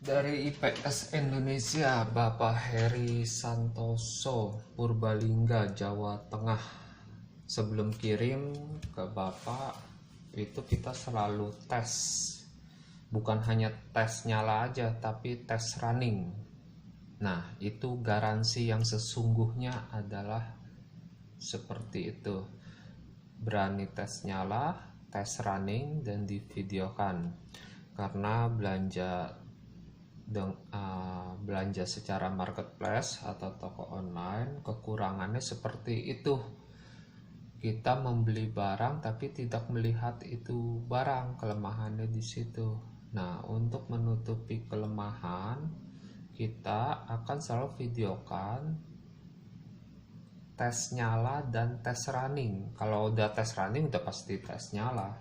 Dari IPS Indonesia, Bapak Heri Santoso, Purbalingga, Jawa Tengah. Sebelum kirim ke Bapak, itu kita selalu tes. Bukan hanya tes nyala aja, tapi tes running. Nah, itu garansi yang sesungguhnya adalah seperti itu. Berani tes nyala, tes running, dan divideokan. Karena belanja secara marketplace atau toko online, kekurangannya seperti itu. Kita membeli barang tapi tidak melihat itu barang, kelemahannya di situ. Nah, untuk menutupi kelemahan, kita akan selalu videokan tes nyala dan tes running. Kalau udah tes running udah pasti tes nyala.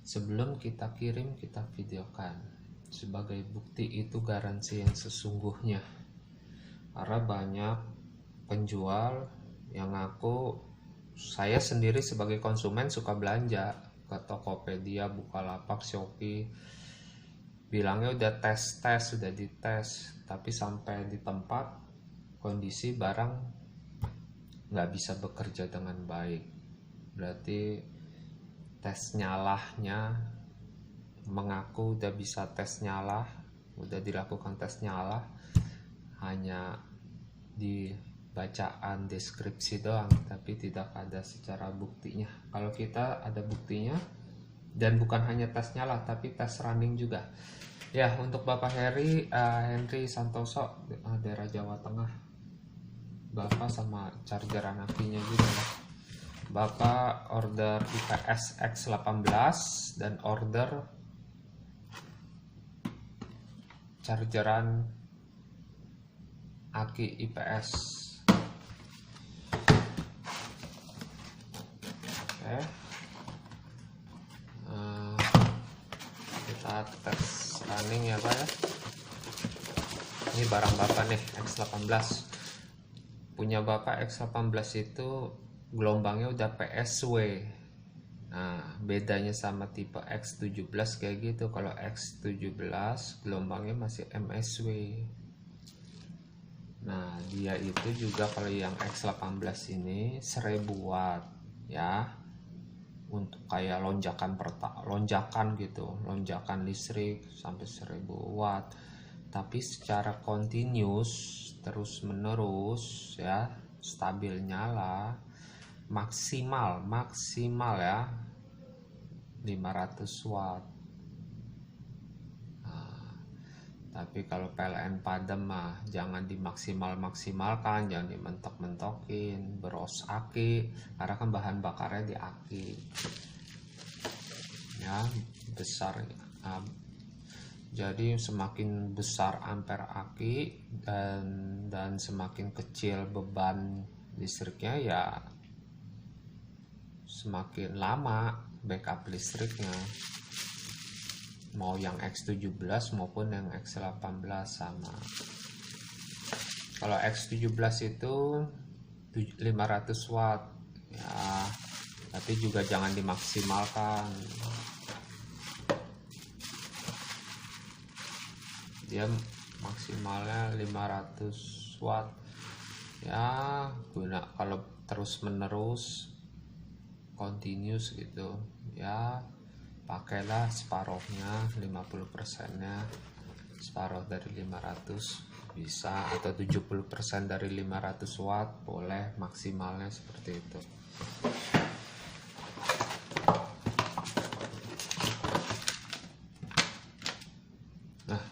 Sebelum kita kirim, kita videokan. Sebagai bukti itu garansi yang sesungguhnya. Karena banyak penjual yang ngaku, saya sendiri sebagai konsumen suka belanja ke Tokopedia, Bukalapak, Shopee, bilangnya udah tes, sudah dites, tapi sampai di tempat kondisi barang nggak bisa bekerja dengan baik. Berarti tes nyalahnya, mengaku udah bisa tes nyala, udah dilakukan tes nyala, hanya di bacaan deskripsi doang, tapi tidak ada secara buktinya. Kalau kita ada buktinya, dan bukan hanya tes nyala, tapi tes running juga. Ya, untuk Bapak Henry Santoso, daerah Jawa Tengah, Bapak sama chargeran akinya juga ya. Bapak order IPS X18 dan order chargeran aki IPS. Oke. Kita tes running ya Pak ya. Ini barang Bapak nih, X18. Punya Bapak X18 itu gelombangnya udah PSW. Nah, bedanya sama tipe X17 kayak gitu. Kalau X17 gelombangnya masih MSW. Nah, dia itu juga kalau yang X18 ini 1000 watt ya. Untuk kayak lonjakan gitu, lonjakan listrik sampai 1000 watt. Tapi secara continuous terus menerus ya, stabil nyala, maksimal ya 500 watt. Nah, tapi kalau PLN padam mah jangan dimaksimalkan, jangan dimentok-mentokin, beros aki, karena kan bahan bakarnya di aki ya, besar. Jadi semakin besar ampere aki dan semakin kecil beban listriknya, ya semakin lama backup listriknya, mau yang X17 maupun yang X18 sama. Kalau X17 itu 500 watt ya, tapi juga jangan dimaksimalkan. Dia maksimalnya 500 watt ya, kalau terus menerus continuous gitu ya, pakailah separuhnya, 50%-nya, separuh dari 500 bisa, atau 70% dari 500 watt boleh, maksimalnya seperti itu. Nah,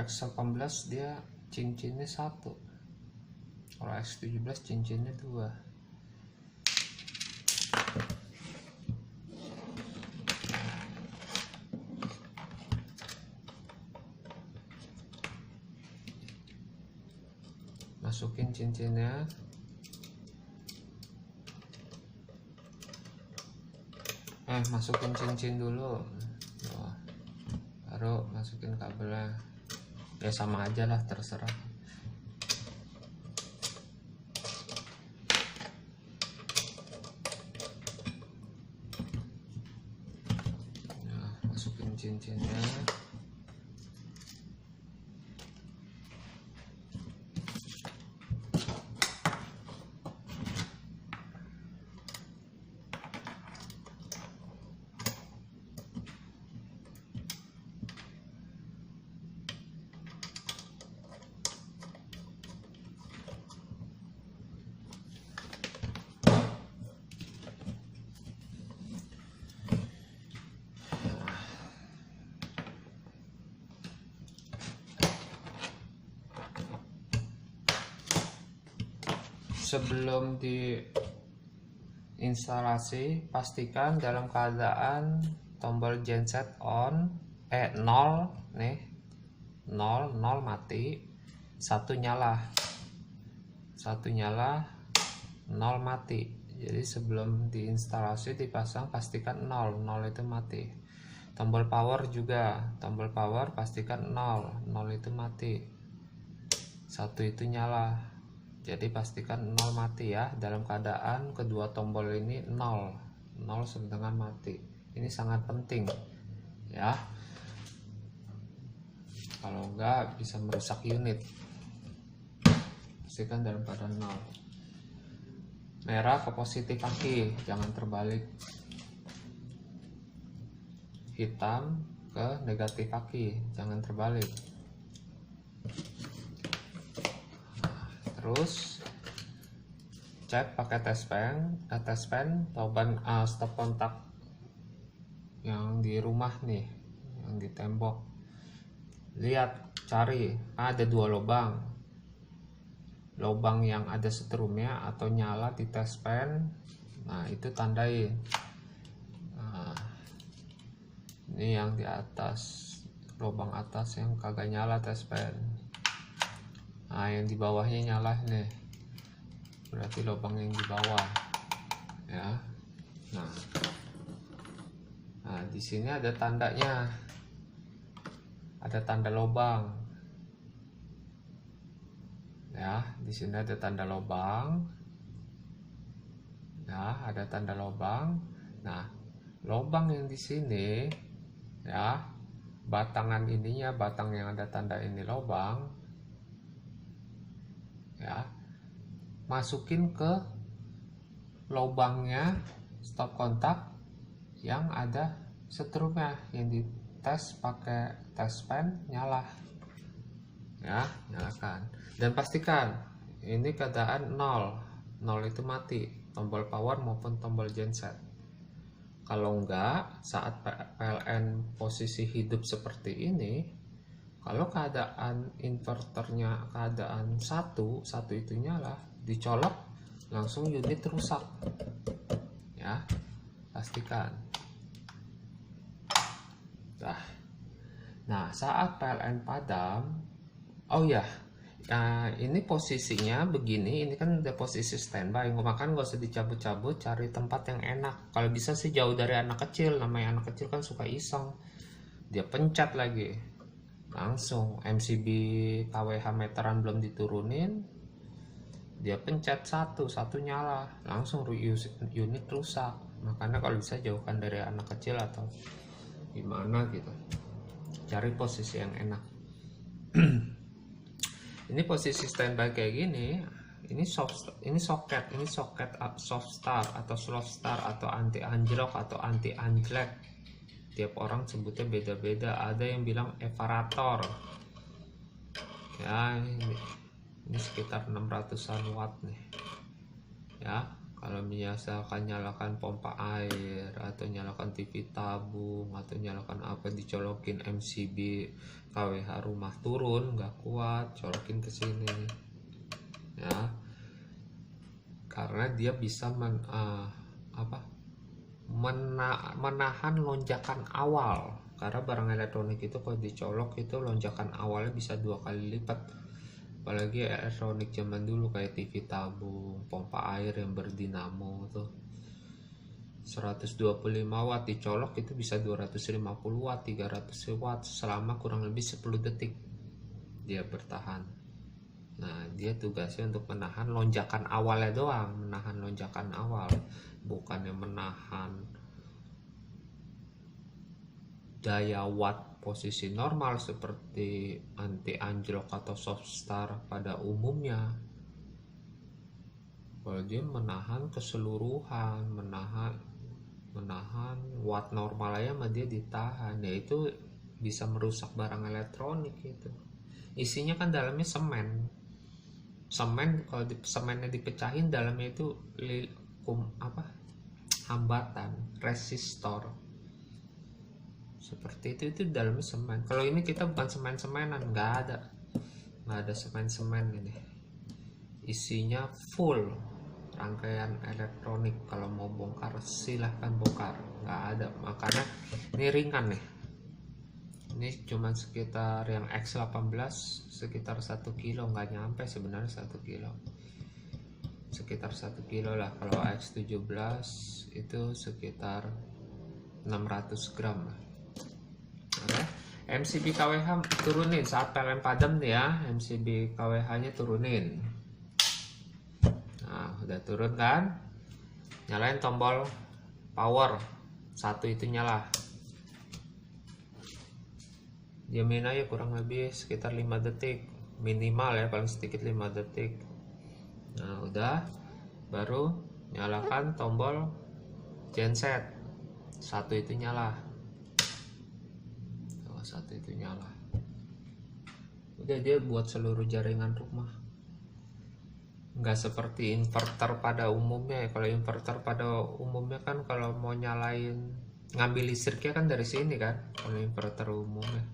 X18 dia cincinnya 1, kalau X17 cincinnya 2. Masukin cincinnya, masukin cincin dulu, baru masukin kabelnya. Ya sama aja lah, terserah. Nah, masukin cincinnya. Sebelum diinstalasi, pastikan dalam keadaan tombol genset on, 0 nih, 0 mati, 1 nyala, 0 mati. Jadi sebelum diinstalasi dipasang pastikan 0 itu mati. Tombol power juga, tombol power pastikan 0 itu mati, 1 itu nyala. Jadi pastikan 0 mati ya. Dalam keadaan kedua tombol ini 0 sedangkan mati. Ini sangat penting ya. Kalau enggak bisa merusak unit. Pastikan dalam keadaan 0. Merah ke positif kaki, jangan terbalik. Hitam ke negatif kaki, jangan terbalik. Terus cek pakai test pen, toban stop kontak yang di rumah nih, yang di tembok. Lihat, cari, ada 2 lubang yang ada setrumnya atau nyala di test pen. Nah, itu tandain. Nah, ini yang di atas, lubang atas yang kagak nyala test pen. Nah, yang di bawahnya nyala nih, berarti lubang yang di bawah ya. Nah, di sini ada tandanya, ada tanda lubang ya. Di sini ada tanda lubang ya, ada tanda lubang. Nah, lubang yang di sini ya, batangan ininya, batang yang ada tanda ini lubang ya, masukin ke lubangnya stop kontak yang ada setrumnya, yang dites pakai test pen, nyala ya, nyalakan. Dan pastikan ini keadaan 0 itu mati, tombol power maupun tombol genset. Kalau enggak, saat PLN posisi hidup seperti ini, kalau keadaan inverternya keadaan 1 itu nyala, dicolok langsung unit rusak ya, pastikan. Nah, saat PLN padam, oh ya, ini posisinya begini, ini kan udah posisi standby, makan gak usah dicabut-cabut, cari tempat yang enak. Kalau bisa sih jauh dari anak kecil, namanya anak kecil kan suka iseng, dia pencet lagi langsung. MCB KWH meteran belum diturunin, dia pencet satu nyala, langsung unit rusak. Makanya kalau bisa jauhkan dari anak kecil atau gimana gitu, cari posisi yang enak. Ini posisi standby kayak gini, ini soket, ini soket soft start atau slow start atau anti anjlok atau anti anjlek. Tiap orang sebutnya beda-beda. Ada yang bilang evarator ya, ini sekitar 600-an watt nih ya. Kalau misalkan nyalakan pompa air atau nyalakan TV tabung atau nyalakan apa, dicolokin MCB KWH rumah turun nggak kuat, colokin ke sini ya, karena dia bisa menahan lonjakan awal. Karena barang elektronik itu kalau dicolok itu lonjakan awalnya bisa 2 kali lipat, apalagi elektronik zaman dulu kayak TV tabung, pompa air yang berdinamo tuh 125 watt dicolok itu bisa 250 watt, 300 watt selama kurang lebih 10 detik dia bertahan. Nah, dia tugasnya untuk menahan lonjakan awalnya doang, menahan lonjakan awal, bukannya menahan daya watt posisi normal seperti anti anjlok atau soft start pada umumnya. Kalau dia menahan keseluruhan, menahan watt normal aja sama dia ditahan, ya itu bisa merusak barang elektronik itu. Isinya kan dalamnya semen, kalau semennya dipecahin dalamnya itu hambatan, resistor seperti itu dalamnya semen. Kalau ini kita bukan semenan, nggak ada semen ini, isinya full rangkaian elektronik. Kalau mau bongkar silahkan bongkar, nggak ada. Makanya ini ringan nih, ini cuma sekitar yang X18 sekitar 1 kilo, nggak nyampe sebenarnya 1 kilo, sekitar 1 kilo lah. Kalau X17 itu sekitar 600 gram lah. Oke. MCB KWH turunin saat PLN padam nih ya, MCB KWH nya turunin. Nah, udah turun kan, nyalain tombol power, satu itu nyala, diamin aja kurang lebih sekitar 5 detik minimal ya, paling sedikit 5 detik. Nah udah, baru nyalakan tombol genset, satu itu nyala, satu itu nyala. Udah, dia buat seluruh jaringan rumah, nggak seperti inverter pada umumnya ya. Kalau inverter pada umumnya kan kalau mau nyalain ngambil listriknya kan dari sini kan, kalau inverter umumnya.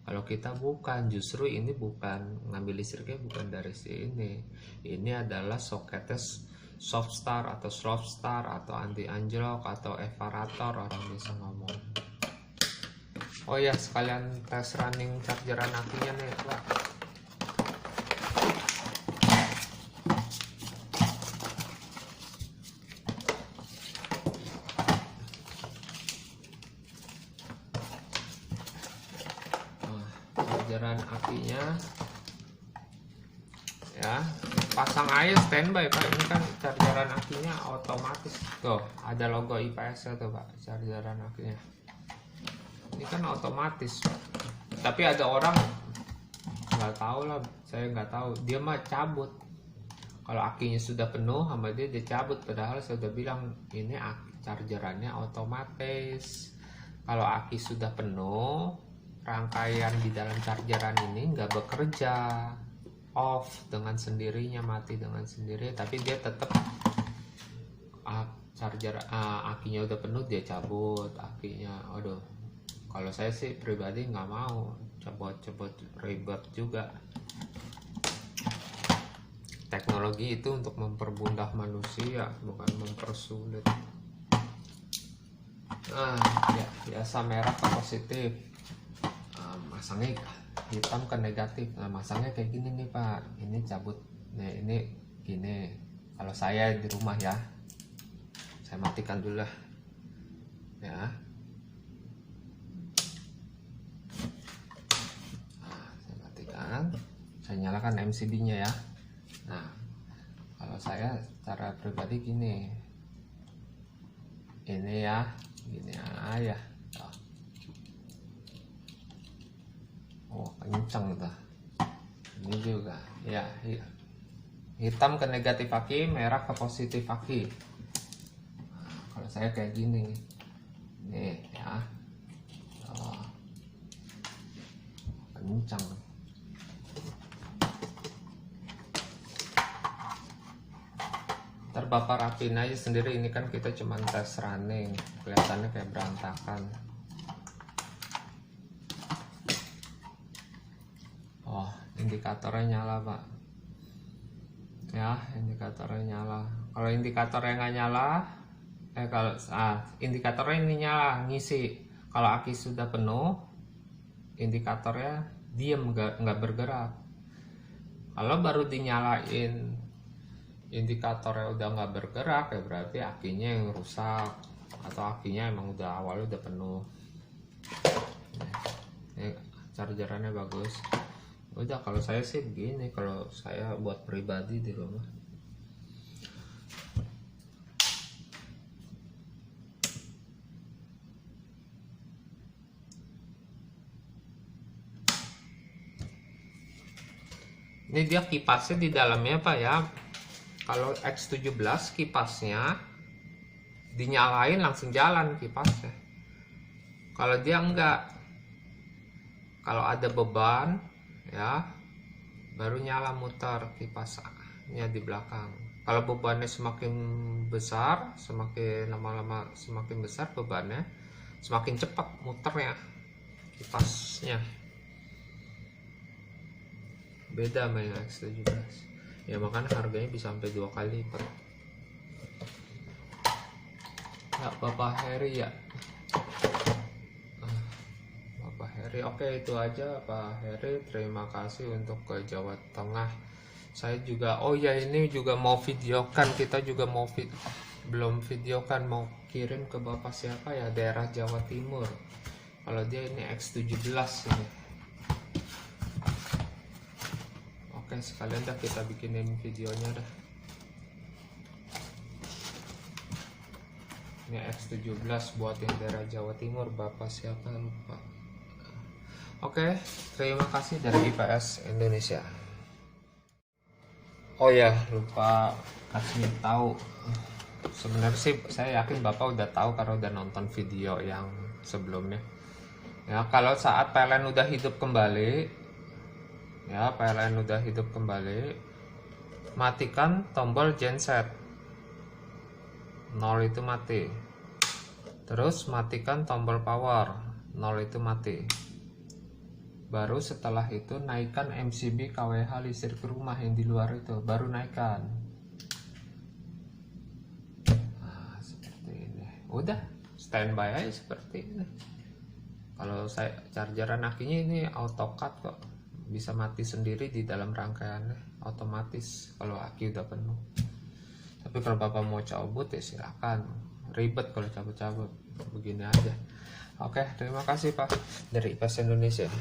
Kalau kita bukan, justru ini bukan ngambil listriknya, bukan dari sini. Ini adalah soketnya soft start atau slow start atau anti anjlok atau evarator orang bisa ngomong. Oh ya, sekalian tes running chargeran akinya nih Pak. Chargeran akinya ya, pasang aja standby Pak. Ini kan chargeran akinya otomatis tuh, ada logo IPS tuh Pak, chargeran akinya ini kan otomatis. Tapi ada orang nggak tahu lah, saya nggak tahu, dia mah cabut kalau akinya sudah penuh sama dia cabut, padahal saya udah bilang ini chargerannya otomatis. Kalau aki sudah penuh, rangkaian di dalam chargeran ini nggak bekerja, off dengan sendirinya, mati dengan sendiri. Tapi dia tetap akinya udah penuh dia cabut akinya. Aduh, kalau saya sih pribadi nggak mau cabut ribet juga. Teknologi itu untuk mempermudah manusia, bukan mempersulit. Ya biasa merah ke positif, masangnya hitam ke negatif. Nah, masangnya kayak gini nih Pak, ini cabut nih, ini gini. Kalau saya di rumah ya, saya matikan dulu lah ya. Saya matikan, saya nyalakan MCB nya ya. Nah, kalau saya cara pribadi gini, ini ya, gini aja. Oh, kenceng tuh. Ini juga ya, hitam ke negatif aki, merah ke positif aki. Nah, kalau saya kayak gini nih ya, kenceng. Ntar Ntar bapak rapiin aja sendiri, ini kan kita cuma tes running, kelihatannya kayak berantakan. Oh, indikatornya nyala pak ya, indikatornya nyala. Kalau indikatornya nggak nyala, kalau indikatornya ini nyala ngisi. Kalau aki sudah penuh, indikatornya diem nggak bergerak. Kalau baru dinyalain indikatornya udah nggak bergerak, ya berarti akinya yang rusak atau akinya emang udah awalnya udah penuh. Ini chargerannya bagus. Udah, kalau saya sih begini, kalau saya buat pribadi di rumah. Ini dia kipasnya di dalamnya pak ya. Kalau X17 kipasnya dinyalain langsung jalan kipasnya. Kalau dia enggak, kalau ada beban ya baru nyala muter kipasnya di belakang. Kalau bebannya semakin besar, semakin lama-lama semakin besar bebannya, semakin cepat muternya kipasnya. Beda sama yang X17 ya, makanya harganya bisa sampai 2 kali lipat ya. Bapak Heri ya, Bapak Heri. Oke, itu aja Pak Heri, terima kasih untuk ke Jawa Tengah. Saya juga, oh ya ini juga mau videokan, kita juga mau belum videokan, mau kirim ke Bapak siapa ya, daerah Jawa Timur. Kalau dia ini X17 ini. Oke, sekalian dah kita bikinin videonya dah. Ini X17 buat yang daerah Jawa Timur, Bapak siapa lupa. Oke, terima kasih dari IPS Indonesia. Oh ya, lupa kasih tahu. Sebenarnya sih saya yakin Bapak udah tahu karena udah nonton video yang sebelumnya. Ya, kalau saat PLN udah hidup kembali, ya PLN udah hidup kembali, matikan tombol genset, 0 itu mati. Terus matikan tombol power, 0 itu mati. Baru setelah itu naikkan MCB KWH listrik rumah yang di luar itu, baru naikkan. Nah, seperti ini. Udah, standby aja seperti ini. Kalau saya chargeran akinya ini auto cut kok, bisa mati sendiri di dalam rangkaiannya otomatis kalau aki udah penuh. Tapi kalau Bapak mau cabut ya silakan, ribet kalau cabut-cabut, begini aja. Oke, terima kasih Pak dari IPS Indonesia.